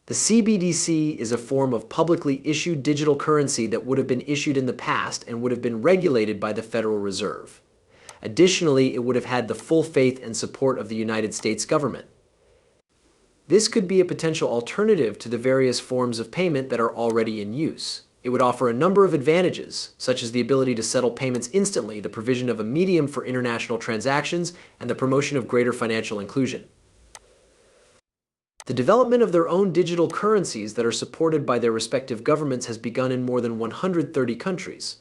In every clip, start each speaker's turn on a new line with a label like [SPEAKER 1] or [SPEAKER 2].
[SPEAKER 1] The CBDC is a form of publicly issued digital currency that would have been issued in the past and would have been regulated by the Federal Reserve. Additionally, it would have had the full faith and support of the United States government. This could be a potential alternative to the various forms of payment that are already in use. It would offer a number of advantages, such as the ability to settle payments instantly, the provision of a medium for international transactions, and the promotion of greater financial inclusion. The development of their own digital currencies that are supported by their respective governments has begun in more than 130 countries.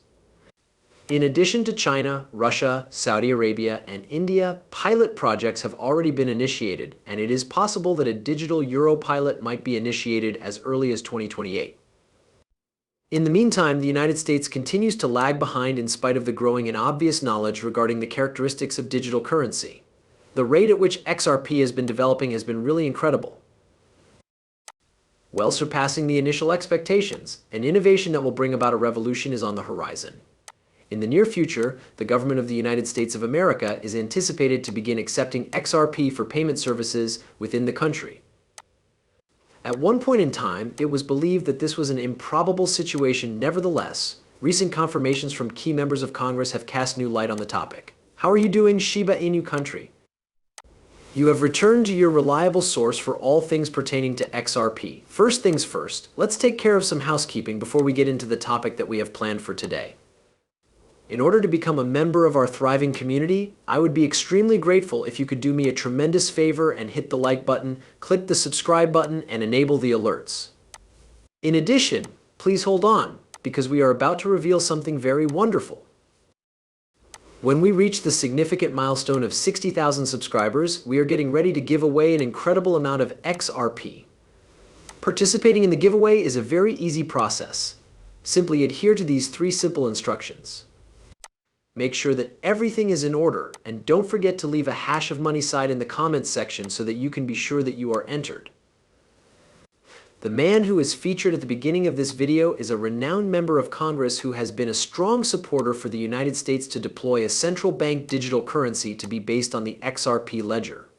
[SPEAKER 1] In addition to China, Russia, Saudi Arabia, and India, pilot projects have already been initiated, and it is possible that a digital euro pilot might be initiated as early as 2028. In the meantime, the United States continues to lag behind in spite of the growing and obvious knowledge regarding the characteristics of digital currency. The rate at which XRP has been developing has been really incredible, well surpassing the initial expectations. An innovation that will bring about a revolution is on the horizon. In the near future, the government of the United States of America is anticipated to begin accepting XRP for payment services within the country. At one point in time, it was believed that this was an improbable situation. Nevertheless, recent confirmations from key members of Congress have cast new light on the topic. How are you doing, Shiba Inu country? You have returned to your reliable source for all things pertaining to XRP. First things first, let's take care of some housekeeping before we get into the topic that we have planned for today. In order to become a member of our thriving community, I would be extremely grateful if you could do me a tremendous favor and hit the like button, click the subscribe button, and enable the alerts. In addition, please hold on, because we are about to reveal something very wonderful. When we reach the significant milestone of 60,000 subscribers, we are getting ready to give away an incredible amount of XRP. Participating in the giveaway is a very easy process. Simply adhere to these 3 simple instructions. Make sure that everything is in order, and don't forget to leave a hash of money side in the comments section so that you can be sure that you are entered. The man who is featured at the beginning of this video is a renowned member of Congress who has been a strong supporter for the United States to deploy a central bank digital currency to be based on the XRP ledger.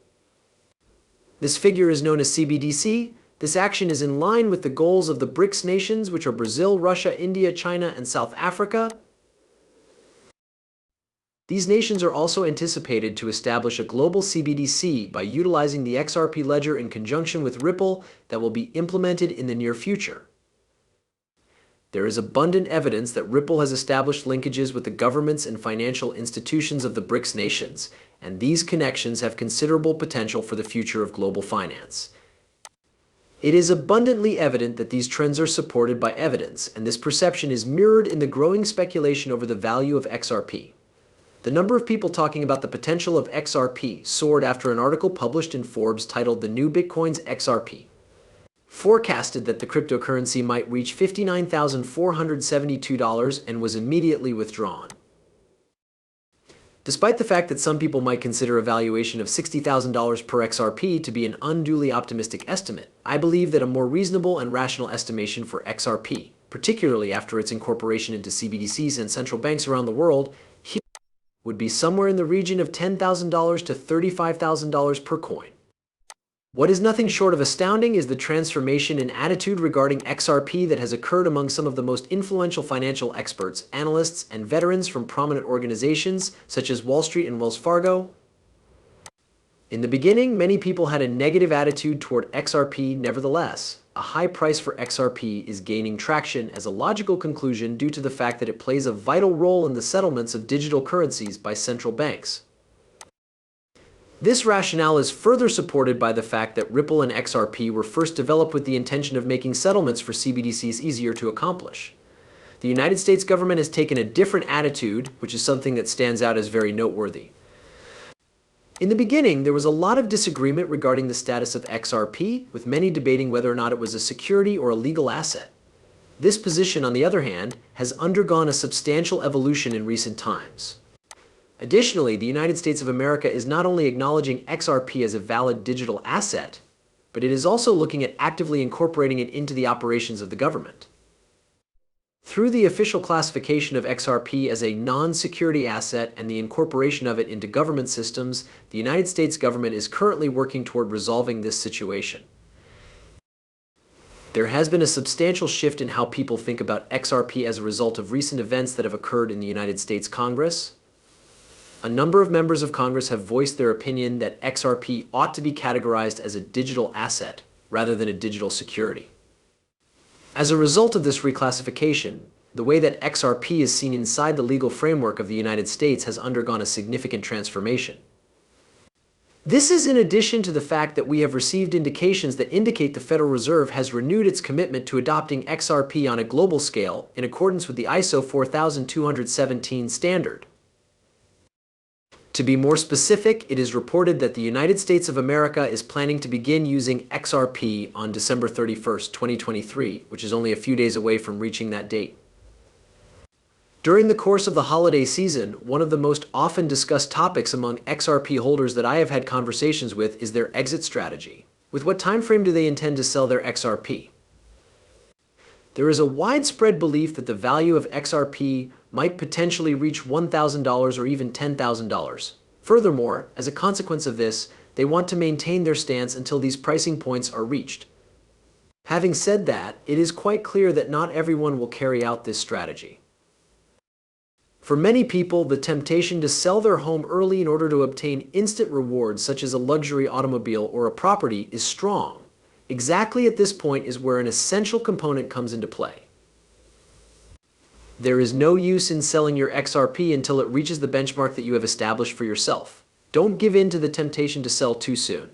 [SPEAKER 1] This figure is known as CBDC. This action is in line with the goals of the BRICS nations, which are Brazil, Russia, India, China, and South Africa. These nations are also anticipated to establish a global CBDC by utilizing the XRP ledger in conjunction with Ripple that will be implemented in the near future. There is abundant evidence that Ripple has established linkages with the governments and financial institutions of the BRICS nations, and these connections have considerable potential for the future of global finance. It is abundantly evident that these trends are supported by evidence, and this perception is mirrored in the growing speculation over the value of XRP. The number of people talking about the potential of XRP soared after an article published in Forbes titled "The New Bitcoin's XRP" forecasted that the cryptocurrency might reach $59,472 and was immediately withdrawn. Despite the fact that some people might consider a valuation of $60,000 per XRP to be an unduly optimistic estimate, I believe that a more reasonable and rational estimation for XRP, particularly after its incorporation into CBDCs and central banks around the world, would be somewhere in the region of $10,000 to $35,000 per coin. What is nothing short of astounding is the transformation in attitude regarding XRP that has occurred among some of the most influential financial experts, analysts, and veterans from prominent organizations such as Wall Street and Wells Fargo. In the beginning, many people had a negative attitude toward XRP. Nevertheless, a high price for XRP is gaining traction as a logical conclusion due to the fact that it plays a vital role in the settlements of digital currencies by central banks. This rationale is further supported by the fact that Ripple and XRP were first developed with the intention of making settlements for CBDCs easier to accomplish. The United States government has taken a different attitude, which is something that stands out as very noteworthy. In the beginning, there was a lot of disagreement regarding the status of XRP, with many debating whether or not it was a security or a legal asset. This position, on the other hand, has undergone a substantial evolution in recent times. Additionally, the United States of America is not only acknowledging XRP as a valid digital asset, but it is also looking at actively incorporating it into the operations of the government. Through the official classification of XRP as a non-security asset and the incorporation of it into government systems, the United States government is currently working toward resolving this situation. There has been a substantial shift in how people think about XRP as a result of recent events that have occurred in the United States Congress. A number of members of Congress have voiced their opinion that XRP ought to be categorized as a digital asset rather than a digital security. As a result of this reclassification, the way that XRP is seen inside the legal framework of the United States has undergone a significant transformation. This is in addition to the fact that we have received indications that indicate the Federal Reserve has renewed its commitment to adopting XRP on a global scale in accordance with the ISO 4217 standard. To be more specific, it is reported that the United States of America is planning to begin using XRP on December 31st, 2023, which is only a few days away from reaching that date. During the course of the holiday season, one of the most often discussed topics among XRP holders that I have had conversations with is their exit strategy. With what time frame do they intend to sell their XRP? There is a widespread belief that the value of XRP might potentially reach $1,000 or even $10,000. Furthermore, as a consequence of this, they want to maintain their stance until these pricing points are reached. Having said that, it is quite clear that not everyone will carry out this strategy. For many people, the temptation to sell their home early in order to obtain instant rewards such as a luxury automobile or a property is strong. Exactly at this point is where an essential component comes into play. There is no use in selling your XRP until it reaches the benchmark that you have established for yourself. Don't give in to the temptation to sell too soon.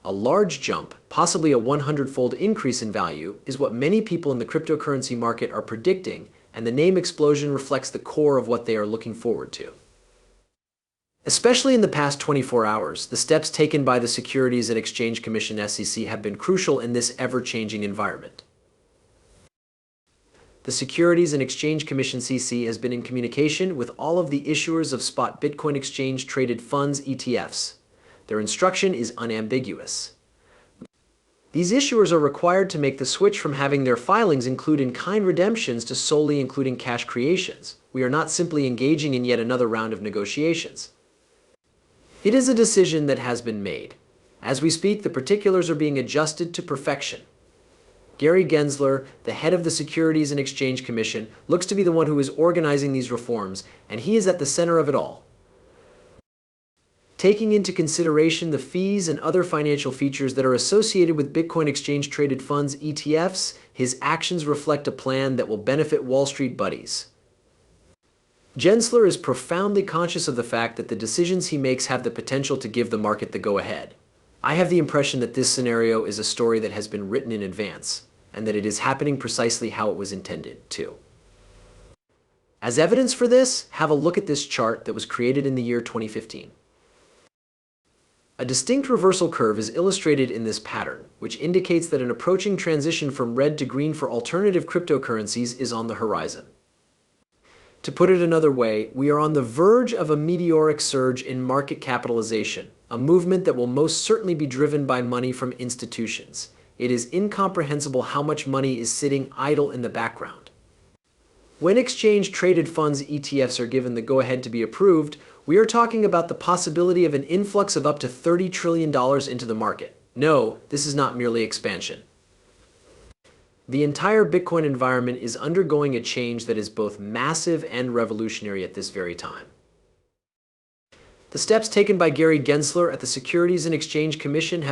[SPEAKER 1] A large jump, possibly a 100-fold increase in value, is what many people in the cryptocurrency market are predicting, and the name explosion reflects the core of what they are looking forward to. Especially in the past 24 hours, the steps taken by the Securities and Exchange Commission (SEC) have been crucial in this ever-changing environment. The Securities and Exchange Commission (SEC) has been in communication with all of the issuers of spot Bitcoin exchange-traded funds (ETFs). Their instruction is unambiguous. These issuers are required to make the switch from having their filings include in-kind redemptions to solely including cash creations. We are not simply engaging in yet another round of negotiations. It is a decision that has been made. As we speak, the particulars are being adjusted to perfection. Gary Gensler, the head of the Securities and Exchange Commission, looks to be the one who is organizing these reforms, and he is at the center of it all. Taking into consideration the fees and other financial features that are associated with Bitcoin exchange-traded funds ETFs, his actions reflect a plan that will benefit Wall Street buddies. Gensler is profoundly conscious of the fact that the decisions he makes have the potential to give the market the go-ahead. I have the impression that this scenario is a story that has been written in advance, and that it is happening precisely how it was intended to. As evidence for this, have a look at this chart that was created in the year 2015. A distinct reversal curve is illustrated in this pattern, which indicates that an approaching transition from red to green for alternative cryptocurrencies is on the horizon. To put it another way, we are on the verge of a meteoric surge in market capitalization, a movement that will most certainly be driven by money from institutions. It is incomprehensible how much money is sitting idle in the background. When exchange-traded funds ETFs are given the go-ahead to be approved, we are talking about the possibility of an influx of up to $30 trillion into the market. No, this is not merely expansion. The entire Bitcoin environment is undergoing a change that is both massive and revolutionary at this very time. The steps taken by Gary Gensler at the Securities and Exchange Commission have